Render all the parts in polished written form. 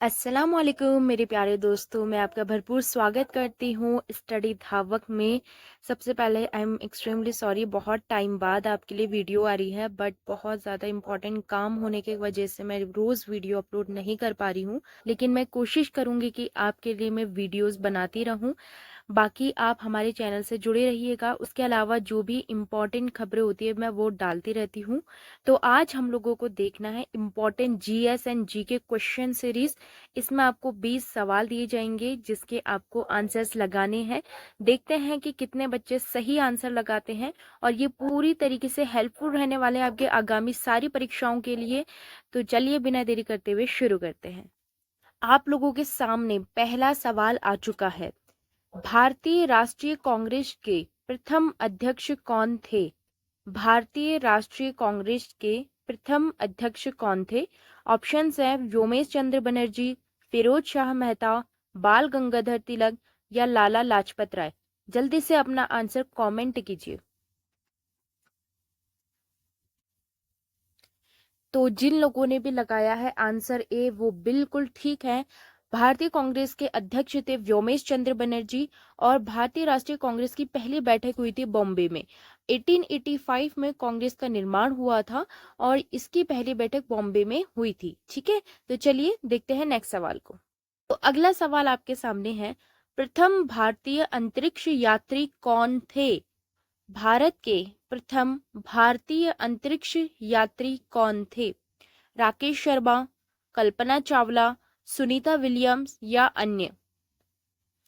अस्सलाम वालेकुम मेरे प्यारे दोस्तों, मैं आपका भरपूर स्वागत करती हूँ स्टडी धावक में। सबसे पहले आई एम एक्सट्रीमली सॉरी, बहुत टाइम बाद आपके लिए वीडियो आ रही है, बट बहुत ज़्यादा इंपॉर्टेंट काम होने की वजह से मैं रोज़ वीडियो अपलोड नहीं कर पा रही हूँ। लेकिन मैं कोशिश करूँगी कि आपके लिए मैं वीडियोज़ बनाती रहूँ। बाकी आप हमारे चैनल से जुड़े रहिएगा। उसके अलावा जो भी इम्पॉर्टेंट खबरें होती है मैं वो डालती रहती हूँ। तो आज हम लोगों को देखना है important GS and GK question series. इसमें आपको 20 सवाल दिए जाएंगे जिसके आपको आंसर्स लगाने हैं। देखते हैं कि कितने बच्चे सही आंसर लगाते हैं, और ये पूरी तरीके से हेल्पफुल रहने वाले हैं आपके आगामी सारी परीक्षाओं के लिए। तो चलिए बिना देरी करते हुए शुरू करते हैं। आप लोगों के सामने पहला सवाल आ चुका है। भारतीय राष्ट्रीय कांग्रेस के प्रथम अध्यक्ष कौन थे? भारतीय राष्ट्रीय कांग्रेस के प्रथम अध्यक्ष कौन थे? ऑप्शंस हैं व्योमेश चंद्र बनर्जी, फिरोज शाह मेहता, बाल गंगाधर तिलक या लाला लाजपत राय। जल्दी से अपना आंसर कमेंट कीजिए। तो जिन लोगों ने भी लगाया है आंसर ए, वो बिल्कुल ठीक है। भारतीय कांग्रेस के अध्यक्ष थे व्योमेश चंद्र बनर्जी, और भारतीय राष्ट्रीय कांग्रेस की पहली बैठक हुई थी बॉम्बे में। 1885 में कांग्रेस का निर्माण हुआ था और इसकी पहली बैठक बॉम्बे में हुई थी। ठीक है, तो चलिए देखते हैं नेक्स्ट सवाल को। तो अगला सवाल आपके सामने है, प्रथम भारतीय अंतरिक्ष यात्री कौन थे? भारत के प्रथम भारतीय अंतरिक्ष यात्री कौन थे? राकेश शर्मा, कल्पना चावला, सुनीता विलियम्स या अन्य?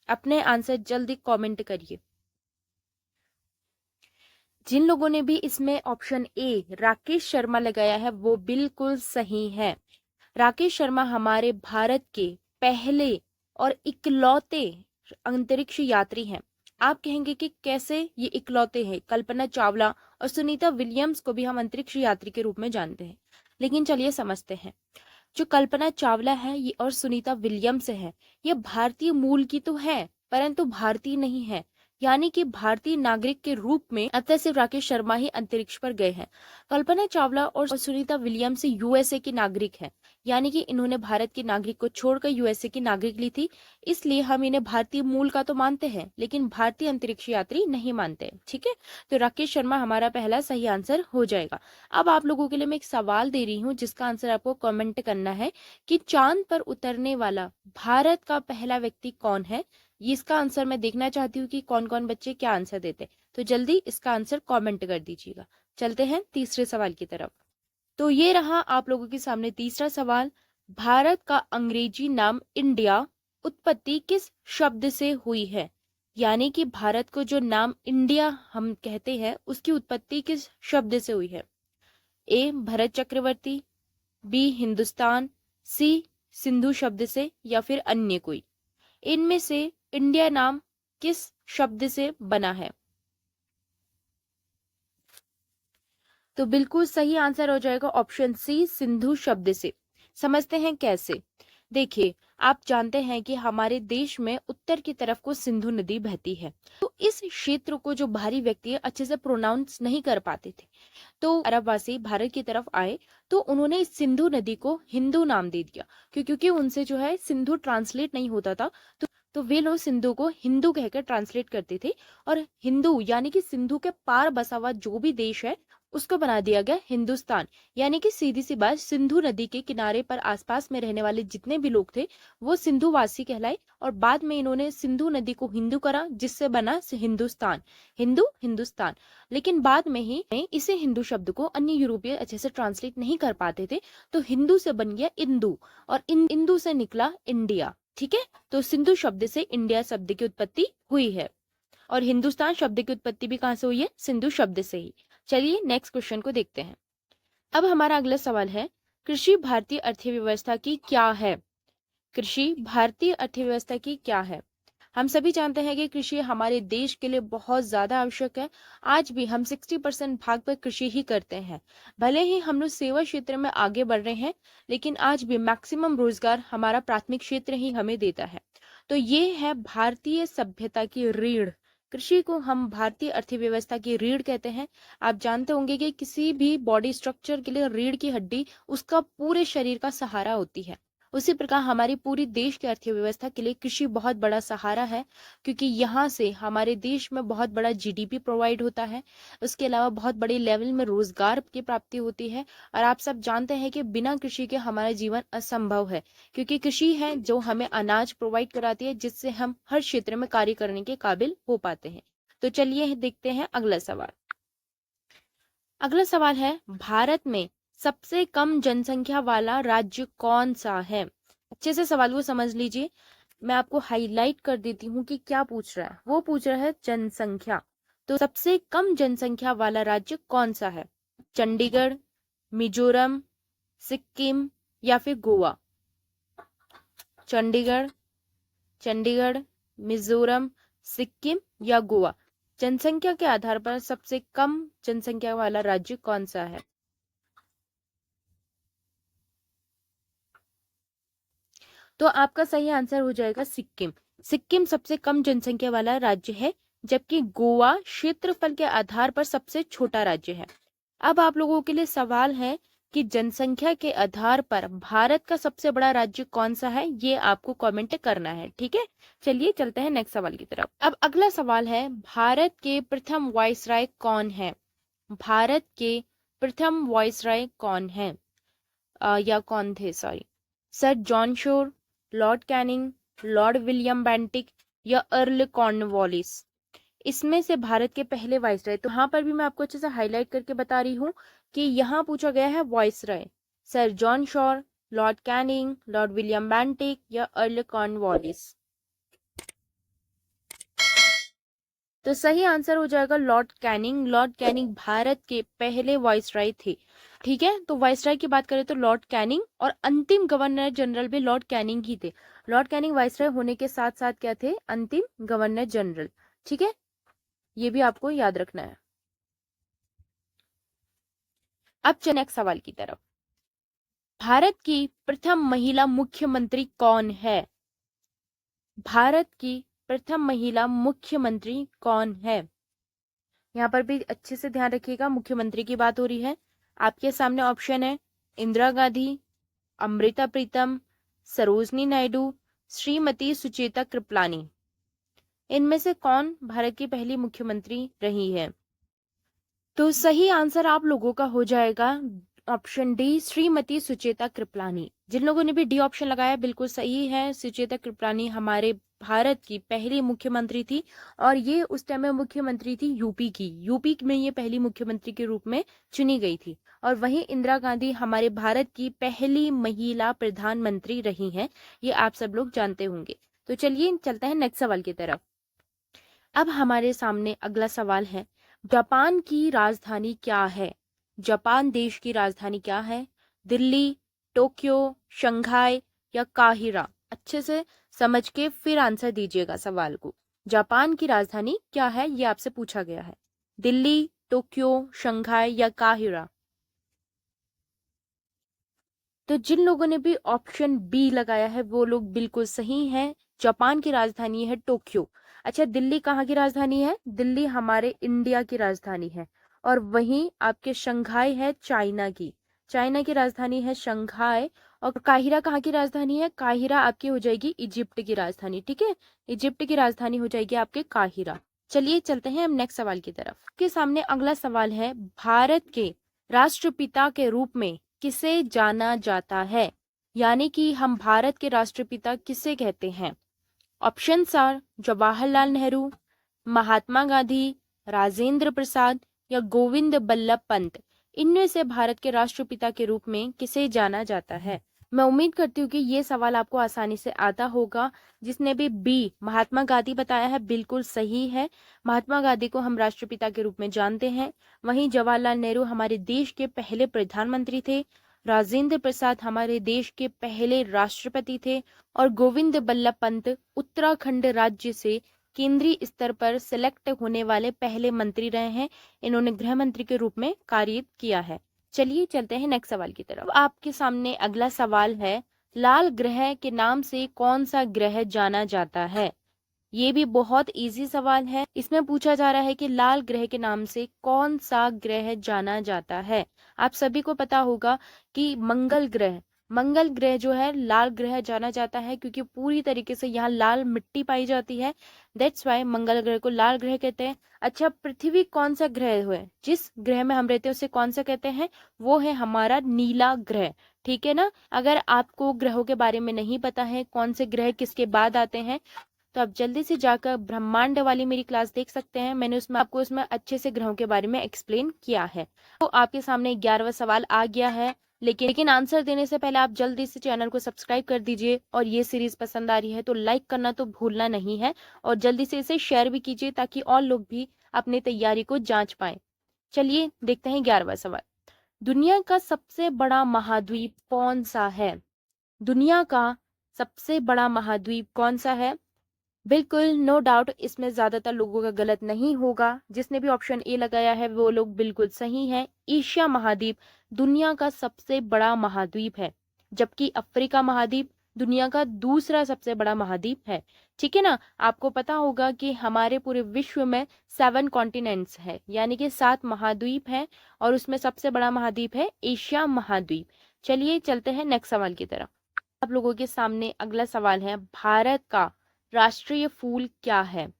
अपने आंसर जल्दी कमेंट करिए। जिन लोगों ने भी इसमें ऑप्शन ए राकेश शर्मा लगाया है वो बिल्कुल सही है। राकेश शर्मा हमारे भारत के पहले और इकलौते अंतरिक्ष यात्री हैं। आप कहेंगे कि कैसे ये इकलौते हैं? कल्पना चावला और सुनीता विलियम्स को भी हम अंतरिक्ष यात्री के रूप में जानते हैं, लेकिन चलिए समझते हैं। जो कल्पना चावला है ये और सुनीता विलियम्स है, ये भारतीय मूल की तो है परंतु भारतीय नहीं है। यानी कि भारतीय नागरिक के रूप में अब तक सिर्फ राकेश शर्मा ही अंतरिक्ष पर गए हैं। कल्पना चावला और सुनीता विलियम्स यूएसए की नागरिक है, यानी कि इन्होंने भारत की नागरिक को छोड़कर यूएसए की नागरिक ली थी। इसलिए हम इन्हें भारतीय मूल का तो मानते हैं लेकिन भारतीय अंतरिक्ष यात्री नहीं मानते। ठीक है, तो राकेश शर्मा हमारा पहला सही आंसर हो जाएगा। अब आप लोगों के लिए मैं एक सवाल दे रही हूँ जिसका आंसर आपको कमेंट करना है कि चांद पर उतरने वाला भारत का पहला व्यक्ति कौन है। इसका आंसर मैं देखना चाहती हूँ कि कौन कौन बच्चे क्या आंसर देते, तो जल्दी इसका आंसर कमेंट कर दीजिएगा। चलते हैं तीसरे सवाल की तरफ। तो ये रहा आप लोगों के सामने तीसरा सवाल। भारत का अंग्रेजी नाम इंडिया उत्पत्ति किस शब्द से हुई है? यानी कि भारत को जो नाम इंडिया हम कहते हैं उसकी उत्पत्ति किस शब्द से हुई है? ए भरत चक्रवर्ती, बी हिंदुस्तान, सी सिंधु शब्द से या फिर अन्य कोई? इनमें से इंडिया नाम किस शब्द से बना है? तो बिल्कुल सही आंसर हो जाएगा ऑप्शन सी सिंधु शब्द से। समझते हैं कैसे। देखिए, आप जानते हैं कि हमारे देश में उत्तर की तरफ को सिंधु नदी बहती है, तो इस क्षेत्र को जो बाहरी व्यक्ति है अच्छे से प्रोनाउंस नहीं कर पाते थे, तो अरबवासी भारत की तरफ आए तो उन्होंने इस सिंधु नदी को हिंदू नाम दे दिया, क्योंकि उनसे जो है सिंधु ट्रांसलेट नहीं होता था। तो वे लोग सिंधु को हिंदू कहकर ट्रांसलेट करते थे, और हिंदू यानी कि सिंधु के पार बसा हुआ जो भी देश है उसको बना दिया गया हिंदुस्तान। यानी कि सीधी सी बात, सिंधु नदी के किनारे पर आसपास में रहने वाले जितने भी लोग थे वो सिंधुवासी कहलाए, और बाद में इन्होंने सिंधु नदी को हिंदू करा जिससे बना हिंदुस्तान, हिंदू हिंदुस्तान। लेकिन बाद में ही इसे हिंदू शब्द को अन्य यूरोपीय अच्छे से ट्रांसलेट नहीं कर पाते थे, तो हिंदू से बन गया इंदू, और इंदू से निकला इंडिया। ठीक है, तो सिंधु शब्द से इंडिया शब्द की उत्पत्ति हुई है, और हिंदुस्तान शब्द की उत्पत्ति भी कहां से हुई है? सिंधु शब्द से ही। चलिए नेक्स्ट क्वेश्चन को देखते हैं। अब हमारा अगला सवाल है, कृषि भारतीय अर्थव्यवस्था की क्या है? कृषि भारतीय अर्थव्यवस्था की क्या है? हम सभी जानते हैं कि कृषि हमारे देश के लिए बहुत ज्यादा आवश्यक है। आज भी हम 60% भाग पर कृषि ही करते हैं। भले ही हम लोग सेवा क्षेत्र में आगे बढ़ रहे हैं, लेकिन आज भी मैक्सिमम रोजगार हमारा प्राथमिक क्षेत्र ही हमें देता है। तो ये है भारतीय सभ्यता की रीढ़। कृषि को हम भारतीय अर्थव्यवस्था की रीढ़ कहते हैं। आप जानते होंगे कि किसी भी बॉडी स्ट्रक्चर के लिए रीढ़ की हड्डी उसका पूरे शरीर का सहारा होती है। उसी प्रकार हमारी पूरी देश की अर्थव्यवस्था के लिए कृषि बहुत बड़ा सहारा है, क्योंकि यहाँ से हमारे देश में बहुत बड़ा जीडीपी प्रोवाइड होता है। उसके अलावा बहुत बड़ी लेवल में रोजगार की प्राप्ति होती है। और आप सब जानते हैं कि बिना कृषि के हमारा जीवन असंभव है, क्योंकि कृषि है जो हमें अनाज प्रोवाइड कराती है, जिससे हम हर क्षेत्र में कार्य करने के काबिल हो पाते हैं। तो चलिए देखते हैं अगला सवाल। अगला सवाल है, भारत में सबसे कम जनसंख्या वाला राज्य कौन सा है? अच्छे से सवाल को समझ लीजिए। मैं आपको हाईलाइट कर देती हूँ कि क्या पूछ रहा है। वो पूछ रहा है जनसंख्या। तो सबसे कम जनसंख्या वाला राज्य कौन सा है? चंडीगढ़, मिजोरम, सिक्किम या फिर गोवा? चंडीगढ़, मिजोरम, सिक्किम या गोवा? जनसंख्या के आधार पर सबसे कम जनसंख्या वाला राज्य कौन सा है? तो आपका सही आंसर हो जाएगा सिक्किम। सिक्किम सबसे कम जनसंख्या वाला राज्य है, जबकि गोवा क्षेत्रफल के आधार पर सबसे छोटा राज्य है। अब आप लोगों के लिए सवाल है कि जनसंख्या के आधार पर भारत का सबसे बड़ा राज्य कौन सा है, ये आपको कमेंट करना है। ठीक है, चलिए चलते हैं नेक्स्ट सवाल की तरफ। अब अगला सवाल है, भारत के प्रथम वायसराय कौन है? भारत के प्रथम वायसराय कौन है? या कौन थे, sorry. Sir John Shore, Lord Canning, Lord William Bentinck या अर्ल कॉर्नवालिस? इसमें से भारत के पहले वायसराय, तो यहाँ पर भी मैं आपको अच्छे से हाईलाइट करके बता रही हूँ कि यहाँ पूछा गया है viceroy, sir John Shore, Lord Canning, Lord William Bentinck या अर्ल कॉर्नवालिस? तो सही आंसर हो जाएगा Lord Canning. Lord Canning Bharat के पहले वायसराय थे। ठीक है, तो वायसराय की बात करें तो लॉर्ड कैनिंग, और अंतिम गवर्नर जनरल भी लॉर्ड कैनिंग ही थे। लॉर्ड कैनिंग वायसराय होने के साथ साथ क्या थे? अंतिम गवर्नर जनरल। ठीक है, ये भी आपको याद रखना है। अब चलिए नेक्स्ट सवाल की तरफ। भारत की प्रथम महिला मुख्यमंत्री कौन है? भारत की प्रथम महिला मुख्यमंत्री कौन है? यहाँ पर भी अच्छे से ध्यान रखिएगा, मुख्यमंत्री की बात हो रही है। आपके सामने ऑप्शन है इंदिरा गांधी, अमृता प्रीतम, सरोजनी नायडू, श्रीमती सुचेता कृपलानी। इनमें से कौन भारत की पहली मुख्यमंत्री रही है? तो सही आंसर आप लोगों का हो जाएगा ऑप्शन डी, श्रीमती सुचेता कृपलानी। जिन लोगों ने भी डी ऑप्शन लगाया बिल्कुल सही है। सुचेता कृपलानी हमारे भारत की पहली मुख्यमंत्री थी, और ये उस टाइम में मुख्यमंत्री थी यूपी की। यूपी में ये पहली मुख्यमंत्री के रूप में चुनी गई थी। और वहीं इंदिरा गांधी हमारे भारत की पहली महिला प्रधानमंत्री रही हैं, ये आप सब लोग जानते होंगे। तो चलिए चलते हैं नेक्स्ट सवाल की तरफ। अब हमारे सामने अगला सवाल है, जापान की राजधानी क्या है? जापान देश की राजधानी क्या है? दिल्ली, टोक्यो, शंघाई या काहिरा? अच्छे से समझ के फिर आंसर दीजिएगा सवाल को। जापान की राजधानी क्या है, ये आपसे पूछा गया है। दिल्ली, टोक्यो, शंघाई या काहिरा? तो जिन लोगों ने भी ऑप्शन बी लगाया है वो लोग बिल्कुल सही हैं। जापान की राजधानी है टोक्यो। अच्छा, दिल्ली कहाँ की राजधानी है? दिल्ली हमारे इंडिया की राजधानी है। और वहीं आपके शंघाई है चाइना की। चाइना की राजधानी है शंघाई। और काहिरा कहाँ की राजधानी है? काहिरा आपकी हो जाएगी इजिप्ट की राजधानी। ठीक है, इजिप्ट की राजधानी हो जाएगी आपके काहिरा। चलिए चलते हैं हम नेक्स्ट सवाल की तरफ। के सामने अगला सवाल है, भारत के राष्ट्रपिता के रूप में किसे जाना जाता है? यानी कि हम भारत के राष्ट्रपिता किसे कहते हैं? ऑप्शंस आर जवाहरलाल नेहरू, महात्मा गांधी, राजेंद्र प्रसाद या गोविंद बल्लभ पंत। इनमें से भारत के राष्ट्रपिता के रूप में किसे जाना जाता है? मैं उम्मीद करती हूँ कि ये सवाल आपको आसानी से आता होगा। जिसने भी बी महात्मा गांधी बताया है बिल्कुल सही है। महात्मा गांधी को हम राष्ट्रपिता के रूप में जानते हैं। वहीं जवाहरलाल नेहरू हमारे देश के पहले प्रधानमंत्री थे। राजेंद्र प्रसाद हमारे देश के पहले राष्ट्रपति थे। और गोविंद बल्लभ पंत उत्तराखंड राज्य से केंद्रीय स्तर पर सिलेक्ट होने वाले पहले मंत्री रहे हैं। इन्होंने गृह मंत्री के रूप में कार्य किया है। चलिए चलते हैं नेक्स्ट सवाल की तरफ। आपके सामने अगला सवाल है, लाल ग्रह के नाम से कौन सा ग्रह जाना जाता है? ये भी बहुत इजी सवाल है। इसमें पूछा जा रहा है कि लाल ग्रह के नाम से कौन सा ग्रह जाना जाता है। आप सभी को पता होगा कि मंगल ग्रह मंगल ग्रह जो है लाल ग्रह जाना जाता है क्योंकि पूरी तरीके से यहाँ लाल मिट्टी पाई जाती है, दैट्स वाई मंगल ग्रह को लाल ग्रह कहते हैं। अच्छा, पृथ्वी कौन सा ग्रह है, जिस ग्रह में हम रहते हैं उसे कौन सा कहते हैं, वो है हमारा नीला ग्रह। ठीक है ना। अगर आपको ग्रहों के बारे में नहीं पता है कौन से ग्रह किसके बाद आते हैं, तो आप जल्दी से जाकर ब्रह्मांड वाली मेरी क्लास देख सकते हैं। मैंने उसमें अच्छे से ग्रहों के बारे में एक्सप्लेन किया है। तो आपके सामने 11वां सवाल आ गया है, लेकिन आंसर देने से पहले आप जल्दी से चैनल को सब्सक्राइब कर दीजिए, और ये सीरीज पसंद आ रही है तो लाइक करना तो भूलना नहीं है, और जल्दी से इसे शेयर भी कीजिए ताकि और लोग भी अपनी तैयारी को जांच पाए। चलिए देखते हैं 11वां सवाल। दुनिया का सबसे बड़ा महाद्वीप कौन सा है? दुनिया का सबसे बड़ा महाद्वीप कौन सा है? बिल्कुल, नो डाउट, इसमें ज्यादातर लोगों का गलत नहीं होगा। जिसने भी ऑप्शन ए लगाया है वो लोग बिल्कुल सही हैं। एशिया महाद्वीप दुनिया का सबसे बड़ा महाद्वीप है, जबकि अफ्रीका महाद्वीप दुनिया का दूसरा सबसे बड़ा महाद्वीप है। ठीक है ना। आपको पता होगा कि हमारे पूरे विश्व में 7 कॉन्टिनेंट्स है, यानी कि 7 महाद्वीप हैं, और उसमें सबसे बड़ा महाद्वीप है एशिया महाद्वीप। चलिए चलते हैं नेक्स्ट सवाल की तरफ। आप लोगों के सामने अगला सवाल है, भारत का राष्ट्रीय फूल क्या है?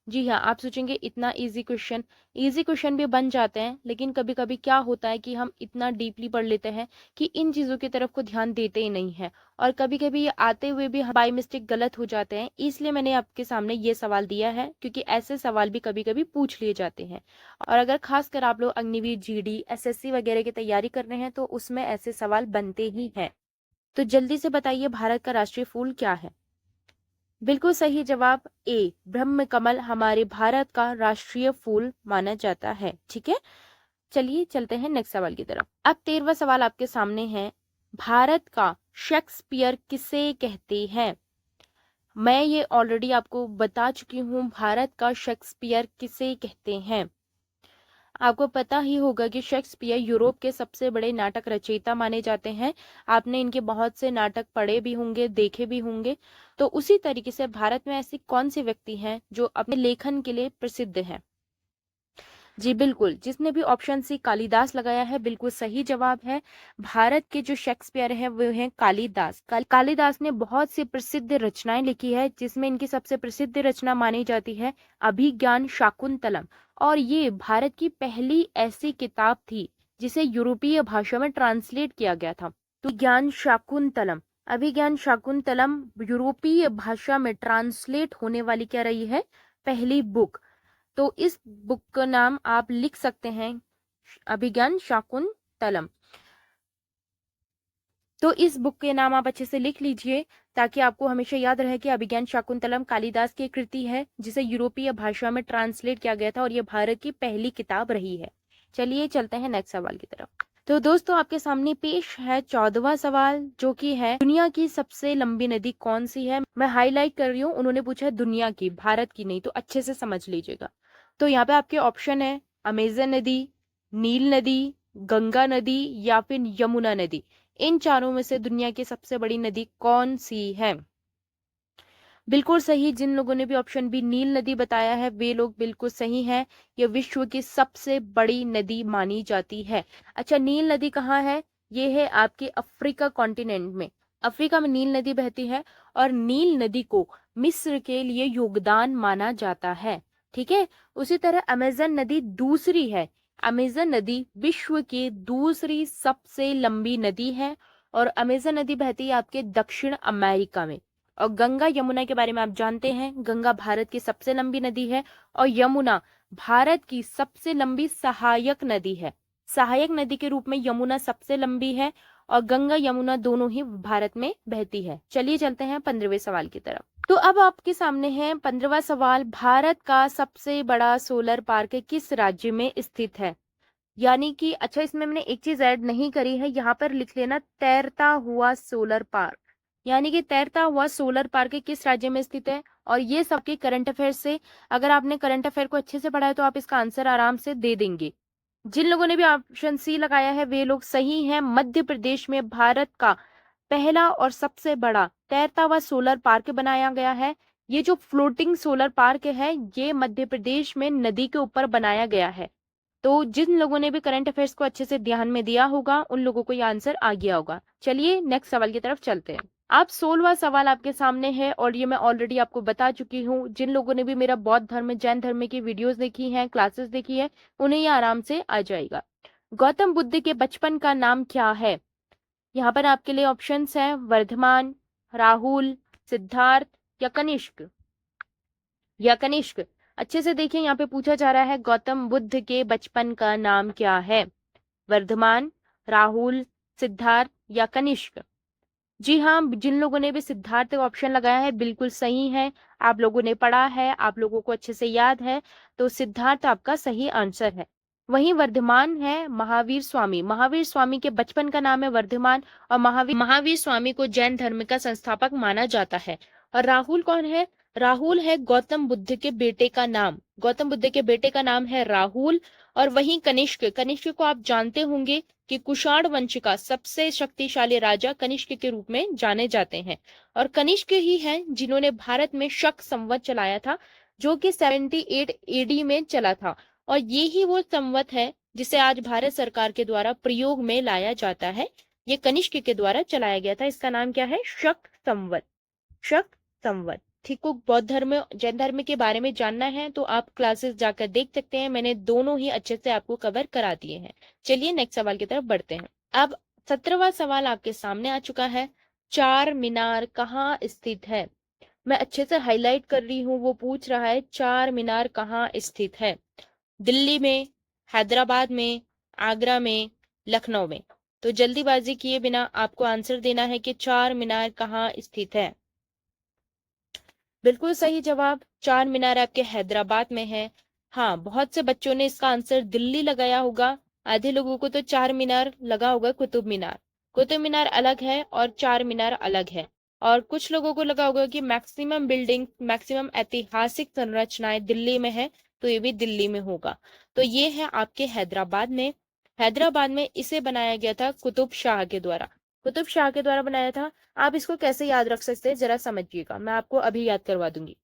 जी हाँ, आप सोचेंगे इतना इजी क्वेश्चन भी बन जाते हैं, लेकिन कभी कभी क्या होता है कि हम इतना डीपली पढ़ लेते हैं कि इन चीजों की तरफ को ध्यान देते ही नहीं है, और कभी कभी ये आते हुए भी बाई मिस्टेक गलत हो जाते हैं। इसलिए मैंने आपके सामने ये सवाल दिया है, क्योंकि ऐसे सवाल भी कभी कभी पूछ लिए जाते हैं, और अगर खासकर आप लोग अग्निवीर, जीडी, एसएससी वगैरह की तैयारी कर रहे हैं तो उसमें ऐसे सवाल बनते ही हैं। तो जल्दी से बताइए, भारत का राष्ट्रीय फूल क्या है? बिल्कुल सही जवाब ए, ब्रह्म कमल हमारे भारत का राष्ट्रीय फूल माना जाता है। ठीक है। चलिए चलते हैं नेक्स्ट सवाल की तरफ। अब 13वां सवाल आपके सामने है, भारत का शेक्सपियर किसे कहते हैं? मैं ये ऑलरेडी आपको बता चुकी हूँ, भारत का शेक्सपियर किसे कहते हैं। आपको पता ही होगा कि शेक्सपियर यूरोप के सबसे बड़े नाटक रचयिता माने जाते हैं। आपने इनके बहुत से नाटक पढ़े भी होंगे, देखे भी होंगे। तो उसी तरीके से भारत में ऐसी कौन सी व्यक्ति हैं जो अपने लेखन के लिए प्रसिद्ध हैं? जी बिल्कुल, जिसने भी ऑप्शन सी कालिदास लगाया है बिल्कुल सही जवाब है। भारत के जो शेक्सपियर है वो हैं कालिदास। कालिदास ने बहुत सी प्रसिद्ध रचनाएं लिखी है, जिसमें इनकी सबसे प्रसिद्ध रचना मानी जाती है अभिज्ञान शाकुंतलम, और ये भारत की पहली ऐसी किताब थी जिसे यूरोपीय भाषा में ट्रांसलेट किया गया था। तो अभिज्ञान शाकुंतलम यूरोपीय भाषा में ट्रांसलेट होने वाली क्या रही है? पहली बुक। तो इस बुक का नाम आप लिख सकते हैं अभिज्ञान शाकुंतलम। तो इस बुक के नाम आप अच्छे से लिख लीजिए, ताकि आपको हमेशा याद रहे कि अभिज्ञान शाकुंतलम कालिदास की कृति है, जिसे यूरोपीय भाषा में ट्रांसलेट किया गया था, और यह भारत की पहली किताब रही है। चलिए चलते हैं नेक्स्ट सवाल की तरफ। तो दोस्तों आपके सामने पेश है 14वां सवाल, जो कि है, दुनिया की सबसे लंबी नदी कौन सी है? मैं हाईलाइट कर रही हूँ, उन्होंने पूछा है दुनिया की, भारत की नहीं, तो अच्छे से समझ लीजिएगा। तो यहाँ पे आपके ऑप्शन है अमेजन नदी, नील नदी, गंगा नदी, या फिर यमुना नदी। इन चारों में से दुनिया की सबसे बड़ी नदी कौन सी है? बिल्कुल सही, जिन लोगों ने भी ऑप्शन बी नील नदी बताया है वे लोग बिल्कुल सही हैं। यह विश्व की सबसे बड़ी नदी मानी जाती है। अच्छा, नील नदी कहाँ है? ये है आपके अफ्रीका कॉन्टिनेंट में। अफ्रीका में नील नदी बहती है, और नील नदी को मिस्र के लिए योगदान माना जाता है। ठीक है। उसी तरह अमेजन नदी दूसरी है। अमेजन नदी विश्व की दूसरी सबसे लंबी नदी है, और अमेजन नदी बहती है आपके दक्षिण अमेरिका में। और गंगा यमुना के बारे में आप जानते हैं, गंगा भारत की सबसे लंबी नदी है, और यमुना भारत की सबसे लंबी सहायक नदी है। सहायक नदी के रूप में यमुना सबसे लंबी है, और गंगा यमुना दोनों ही भारत में बहती है। चलिए चलते हैं 15वें सवाल की तरफ। तो अब आपके सामने है 15वां सवाल, भारत का सबसे बड़ा सोलर पार्क किस राज्य में स्थित है? यानी कि अच्छा, इसमें मैंने एक चीज ऐड नहीं करी है, यहाँ पर लिख लेना तैरता हुआ सोलर पार्क। यानी कि तैरता हुआ सोलर पार्क किस राज्य में स्थित है? और ये सबके करंट अफेयर से, अगर आपने करंट अफेयर को अच्छे से पढ़ा है तो आप इसका आंसर आराम से दे देंगे। जिन लोगों ने भी ऑप्शन सी लगाया है वे लोग सही हैं। मध्य प्रदेश में भारत का पहला और सबसे बड़ा तैरता हुआ सोलर पार्क बनाया गया है। ये जो फ्लोटिंग सोलर पार्क है, ये मध्य प्रदेश में नदी के ऊपर बनाया गया है। तो जिन लोगों ने भी करंट अफेयर्स को अच्छे से ध्यान में दिया होगा उन लोगों को ये आंसर आ गया होगा। चलिए नेक्स्ट सवाल की तरफ चलते हैं। आप 16वां सवाल आपके सामने है और ये मैं ऑलरेडी आपको बता चुकी हूँ। जिन लोगों ने भी मेरा बौद्ध धर्म, जैन धर्म की वीडियोस देखी हैं, क्लासेस देखी है, उन्हें ये आराम से आ जाएगा। गौतम बुद्ध के बचपन का नाम क्या है? यहाँ पर आपके लिए ऑप्शंस हैं वर्धमान, राहुल, सिद्धार्थ या कनिष्क। या कनिष्क। अच्छे से देखिए, यहाँ पे पूछा जा रहा है गौतम बुद्ध के बचपन का नाम क्या है? वर्धमान, राहुल, सिद्धार्थ या कनिष्क। जी हाँ, जिन लोगों ने भी सिद्धार्थ ऑप्शन लगाया है बिल्कुल सही है। आप लोगों ने पढ़ा है, आप लोगों को अच्छे से याद है, तो सिद्धार्थ आपका सही आंसर है। वहीं वर्धमान है महावीर स्वामी। महावीर स्वामी के बचपन का नाम है वर्धमान और महावीर स्वामी को जैन धर्म का संस्थापक माना जाता है। और राहुल कौन है? राहुल है गौतम बुद्ध के बेटे का नाम। गौतम बुद्ध के बेटे का नाम है राहुल। और वहीं कनिष्क, कनिष्क को आप जानते होंगे कि कुषाण वंश का सबसे शक्तिशाली राजा कनिष्क के रूप में जाने जाते हैं। और कनिष्क ही हैं जिन्होंने भारत में शक संवत चलाया था, जो कि 78 एडी में चला था। और ये ही वो संवत है जिसे आज भारत सरकार के द्वारा प्रयोग में लाया जाता है। ये कनिष्क के द्वारा चलाया गया था। इसका नाम क्या है? शक संवत। शक संवत। ठीक को बौद्ध धर्म, जैन धर्म के बारे में जानना है तो आप क्लासेस जाकर देख सकते हैं। मैंने दोनों ही अच्छे से आपको कवर करा दिए हैं। चलिए नेक्स्ट सवाल की तरफ बढ़ते हैं। अब 17वां सवाल आपके सामने आ चुका है। चार मीनार कहाँ स्थित है? मैं अच्छे से हाईलाइट कर रही हूँ। वो पूछ रहा है चार मीनार कहाँ स्थित है? दिल्ली में, हैदराबाद में, आगरा में, लखनऊ में। तो जल्दीबाजी किए बिना आपको आंसर देना है कि चार मीनार कहाँ स्थित है। बिल्कुल सही जवाब, चार मीनार आपके हैदराबाद में है। हाँ, बहुत से बच्चों ने इसका आंसर दिल्ली लगाया होगा। आधे लोगों को तो चार मीनार लगा होगा कुतुब मीनार। कुतुब मीनार अलग है और चार मीनार अलग है। और कुछ लोगों को लगा होगा कि मैक्सिमम बिल्डिंग, मैक्सिमम ऐतिहासिक संरचनाएं दिल्ली में है, तो ये भी दिल्ली में होगा। तो ये है आपके हैदराबाद में। हैदराबाद में इसे बनाया गया था कुतुब शाह के द्वारा। कुतुब शाह के द्वारा बनाया था। आप इसको कैसे याद रख सकते हैं जरा समझिएगा, मैं आपको अभी याद करवा दूंगी।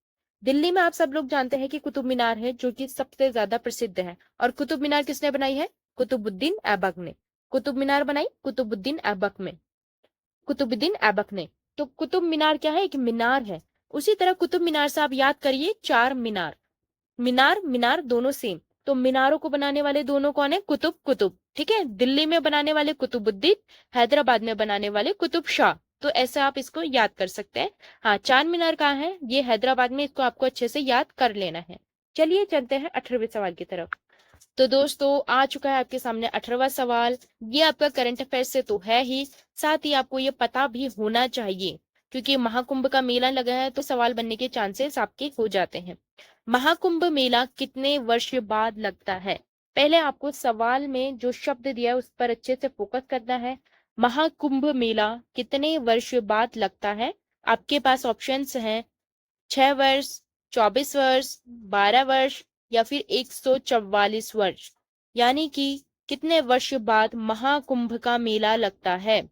दिल्ली में आप सब लोग जानते हैं कि कुतुब मीनार है, जो कि सबसे ज्यादा प्रसिद्ध है। और कुतुब मीनार किसने बनाई है? कुतुबुद्दीन ऐबक ने। कुतुब मीनार बनाई कुतुबुद्दीन ऐबक में, कुतुबुद्दीन ऐबक ने। तो कुतुब मीनार क्या है? एक मीनार है। उसी तरह कुतुब मीनार से आप याद करिए चार मीनार। मीनार मीनार दोनों सेम, तो मीनारों को बनाने वाले दोनों कौन है? कुतुब कुतुब। ठीक है, दिल्ली में बनाने वाले कुतुबुद्दीन, हैदराबाद में बनाने वाले कुतुब शाह। तो ऐसे आप इसको याद कर सकते हैं। हाँ, चार मीनार कहाँ है? ये हैदराबाद में। इसको आपको अच्छे से याद कर लेना है। चलिए चलते हैं 18वें सवाल की तरफ। तो दोस्तों आ चुका है आपके सामने 18वां सवाल। ये आपका करंट अफेयर से तो है ही, साथ ही आपको ये पता भी होना चाहिए, क्योंकि महाकुंभ का मेला लगा है तो सवाल बनने के चांसेस आपके हो जाते हैं। महाकुंभ मेला कितने वर्ष बाद लगता है? पहले आपको सवाल में जो शब्द दिया है उस पर अच्छे से फोकस करना है। महाकुंभ मेला कितने वर्ष बाद लगता है? आपके पास ऑप्शंस हैं 6 वर्ष, 24 वर्ष, 12 वर्ष या फिर 144 वर्ष। यानी कि कितने वर्ष बाद महाकुंभ का मेला लगता है?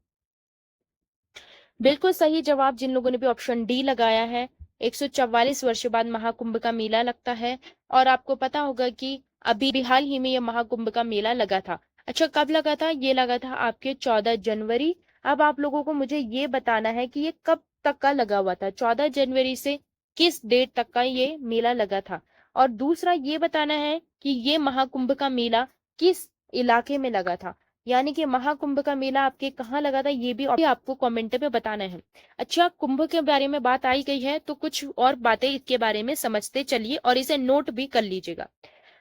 बिल्कुल सही जवाब, जिन लोगों ने भी ऑप्शन डी लगाया है, 144 वर्ष बाद महाकुंभ का मेला लगता है। और आपको पता होगा कि अभी हाल ही में यह महाकुंभ का मेला लगा था। अच्छा, कब लगा था? ये लगा था आपके 14 जनवरी। अब आप लोगों को मुझे ये बताना है कि ये कब तक का लगा हुआ था। 14 जनवरी से किस डेट तक का ये मेला लगा था। और दूसरा ये बताना है कि ये महाकुंभ का मेला किस इलाके में लगा था। यानी कि महाकुंभ का मेला आपके कहाँ लगा था, ये भी आपको कमेंट में बताना है। अच्छा, कुंभ के बारे में बात आई गई है तो कुछ और बातें इसके बारे में समझते चलिए और इसे नोट भी कर लीजिएगा।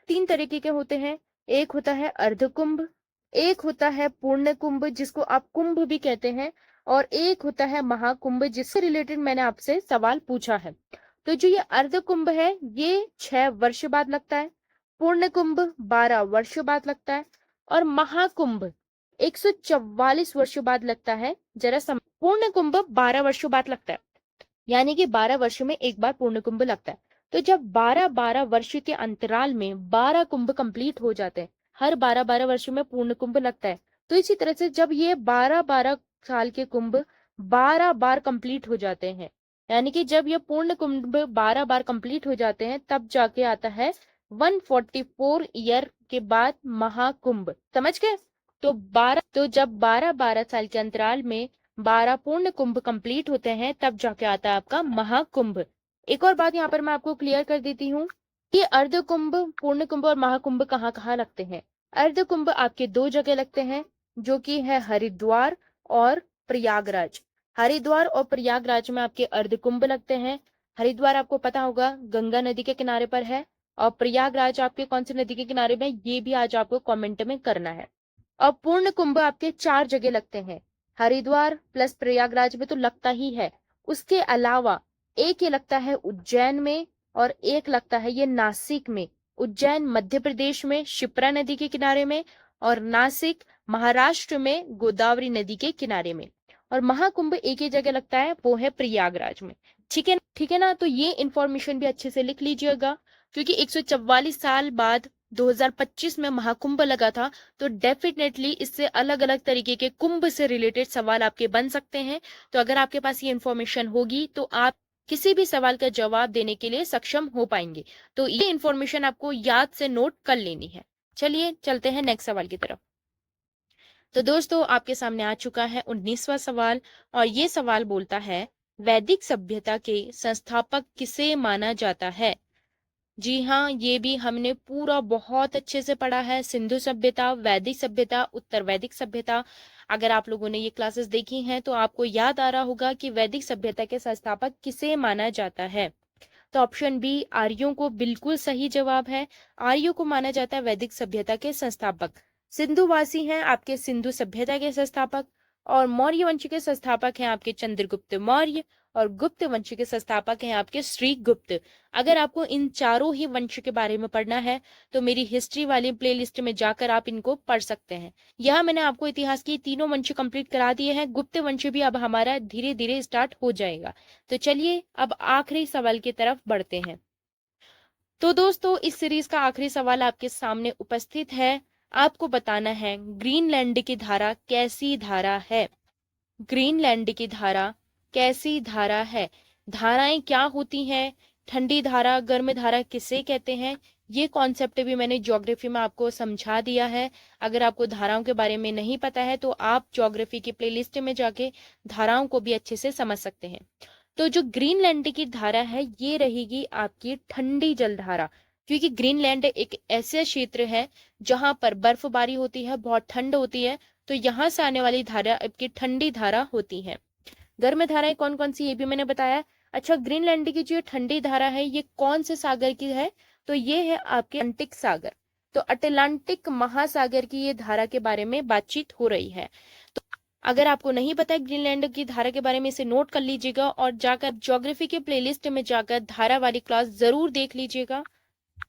तीन तरीके के होते हैं। एक होता है अर्ध कुंभ, एक होता है पूर्ण कुंभ जिसको आप कुंभ भी कहते हैं, और एक होता है महाकुंभ जिससे रिलेटेड मैंने आपसे सवाल पूछा है। तो जो ये अर्ध कुंभ है ये 6 वर्ष बाद लगता है, पूर्ण कुंभ 12 वर्ष बाद लगता है, और महाकुंभ 144 वर्ष बाद लगता है। पूर्ण कुंभ 12 वर्षों बाद लगता है, यानी कि 12 वर्ष में एक बार पूर्ण कुंभ लगता है। तो जब 12-12 वर्ष के अंतराल में 12 कुंभ कंप्लीट हो जाते हैं, हर 12-12 वर्ष में पूर्ण कुंभ लगता है। तो इसी तरह से जब ये 12-12 साल के कुंभ 12 बार कंप्लीट हो जाते हैं, यानी कि जब ये पूर्ण कुंभ 12 बार कंप्लीट हो जाते हैं, तब जाके आता है 144 ईयर के बाद महाकुंभ, समझ गए। तो जब 12-12 साल के अंतराल में 12 पूर्ण कुंभ कंप्लीट होते हैं तब जाके आता है आपका महाकुंभ। एक और बात यहाँ पर मैं आपको क्लियर कर देती हूँ कि अर्ध कुंभ, पूर्ण कुंभ और महाकुंभ कहाँ कहाँ लगते हैं। अर्ध कुंभ आपके 2 जगह लगते हैं, जो कि है हरिद्वार और प्रयागराज। हरिद्वार और प्रयागराज में आपके अर्ध कुंभ लगते हैं। हरिद्वार आपको पता होगा गंगा नदी के किनारे पर है, और प्रयागराज आपके कौन सी नदी के किनारे में, ये भी आज आपको कमेंट में करना है। और पूर्ण कुंभ आपके 4 जगह लगते हैं, हरिद्वार प्लस प्रयागराज में तो लगता ही है, उसके अलावा एक ये लगता है उज्जैन में, और एक लगता है ये नासिक में। उज्जैन मध्य प्रदेश में शिप्रा नदी के किनारे में, और नासिक महाराष्ट्र में गोदावरी नदी के किनारे में। और महाकुंभ एक ही जगह लगता है, वो है प्रयागराज में। ठीक है ना। तो ये इंफॉर्मेशन भी अच्छे से लिख लीजिएगा, क्योंकि 144 साल बाद 2025 में महाकुंभ लगा था, तो डेफिनेटली इससे अलग अलग तरीके के कुंभ से रिलेटेड सवाल आपके बन सकते हैं। तो अगर आपके पास ये इंफॉर्मेशन होगी तो आप किसी भी सवाल का जवाब देने के लिए सक्षम हो पाएंगे। तो ये इंफॉर्मेशन आपको याद से नोट कर लेनी है। चलिए चलते हैं नेक्स्ट सवाल की तरफ। तो दोस्तों आपके सामने आ चुका है 19वां सवाल, और ये सवाल बोलता है वैदिक सभ्यता के संस्थापक किसे माना जाता है। जी हाँ, ये भी हमने पूरा बहुत अच्छे से पढ़ा है। सिंधु सभ्यता, वैदिक सभ्यता, उत्तर वैदिक सभ्यता। अगर आप लोगों ने ये क्लासेस देखी हैं तो आपको याद आ रहा होगा कि वैदिक सभ्यता के संस्थापक किसे माना जाता है। तो ऑप्शन बी आर्यों को बिल्कुल सही जवाब है। आर्यों को माना जाता है वैदिक सभ्यता के संस्थापक। सिंधुवासी हैं आपके सिंधु सभ्यता के संस्थापक, और मौर्य वंश के संस्थापक हैं आपके चंद्रगुप्त मौर्य, और गुप्त वंश के संस्थापक हैं आपके श्रीगुप्त। अगर आपको इन चारों ही वंश के बारे में पढ़ना है तो मेरी हिस्ट्री वाली प्लेलिस्ट में जाकर आप इनको पढ़ सकते हैं। यहाँ मैंने आपको इतिहास की तीनों वंश कंप्लीट करा दिए हैं। गुप्त वंश भी अब हमारा धीरे धीरे स्टार्ट हो जाएगा। तो चलिए अब आखिरी सवाल की तरफ बढ़ते हैं। तो दोस्तों इस सीरीज का आखिरी सवाल आपके सामने उपस्थित है। आपको बताना है ग्रीनलैंड की धारा कैसी धारा है। ग्रीनलैंड की धारा कैसी धारा है। धाराएं क्या होती हैं, ठंडी धारा, गर्म धारा किसे कहते हैं, ये कॉन्सेप्ट भी मैंने ज्योग्राफी में आपको समझा दिया है। अगर आपको धाराओं के बारे में नहीं पता है तो आप ज्योग्राफी की प्लेलिस्ट में जाके धाराओं को भी अच्छे से समझ सकते हैं। तो जो ग्रीनलैंड की धारा है ये रहेगी आपकी ठंडी जलधारा, क्योंकि ग्रीनलैंड एक ऐसा क्षेत्र है जहां पर बर्फबारी होती है, बहुत ठंड होती है, तो यहाँ से आने वाली धारा आपकी ठंडी धारा होती है। गर्म धाराएं कौन कौन सी ये भी मैंने बताया। अच्छा, ग्रीनलैंड की जो ठंडी धारा है ये कौन से सागर की है, तो ये है आपके अटलांटिक सागर। तो अटलांटिक महासागर की ये धारा के बारे में बातचीत हो रही है। तो अगर आपको नहीं पता है ग्रीनलैंड की धारा के बारे में, इसे नोट कर लीजिएगा और जाकर ज्योग्राफी के प्लेलिस्ट में जाकर धारा वाली क्लास जरूर देख लीजिएगा।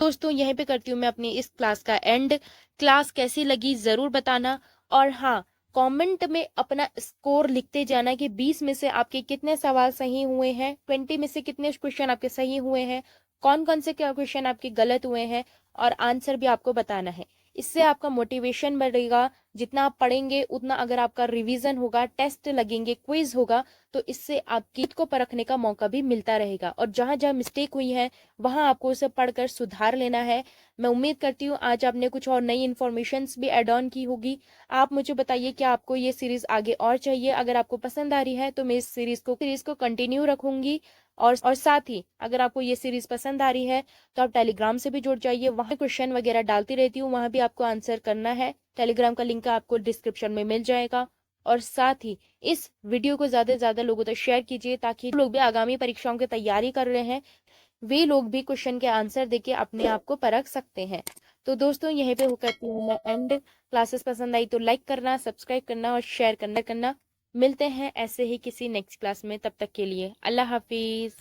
दोस्तों यहीं पे करती हूँ मैं अपनी इस क्लास का एंड। क्लास कैसी लगी जरूर बताना, और हाँ, कमेंट में अपना स्कोर लिखते जाना कि 20 में से आपके कितने सवाल सही हुए हैं, 20 में से कितने क्वेश्चन आपके सही हुए हैं, कौन कौन से क्वेश्चन आपके गलत हुए हैं, और आंसर भी आपको बताना है। इससे आपका मोटिवेशन बढ़ेगा। जितना आप पढ़ेंगे उतना अगर आपका रिवीजन होगा, टेस्ट लगेंगे, क्विज होगा, तो इससे आपकी खुद को परखने का मौका भी मिलता रहेगा। और जहां जहां मिस्टेक हुई है वहां आपको उसे पढ़कर सुधार लेना है। मैं उम्मीद करती हूँ आज आपने कुछ और नई इन्फॉर्मेशन भी एड ऑन की होगी। आप मुझे बताइए कि आपको ये सीरीज आगे और चाहिए। अगर आपको पसंद आ रही है तो मैं इस सीरीज को कंटिन्यू रखूंगी। और साथ ही अगर आपको ये सीरीज पसंद आ रही है तो आप टेलीग्राम से भी जुड़ जाइए, वहां क्वेश्चन वगैरह डालती रहती हूँ, वहां भी आपको आंसर करना है। टेलीग्राम का लिंक आपको डिस्क्रिप्शन में मिल जाएगा। और साथ ही इस वीडियो को ज्यादा से ज्यादा लोगों तक शेयर कीजिए, ताकि लोग भी आगामी परीक्षाओं की तैयारी कर रहे हैं वे लोग भी क्वेश्चन के आंसर देके अपने आप को परख सकते हैं। तो दोस्तों यहीं पे करती हूँ मैं एंड। क्लासेस पसंद आई तो लाइक करना, सब्सक्राइब करना और शेयर करना। मिलते हैं ऐसे ही किसी नेक्स्ट क्लास में, तब तक के लिए अल्लाह हाफिज।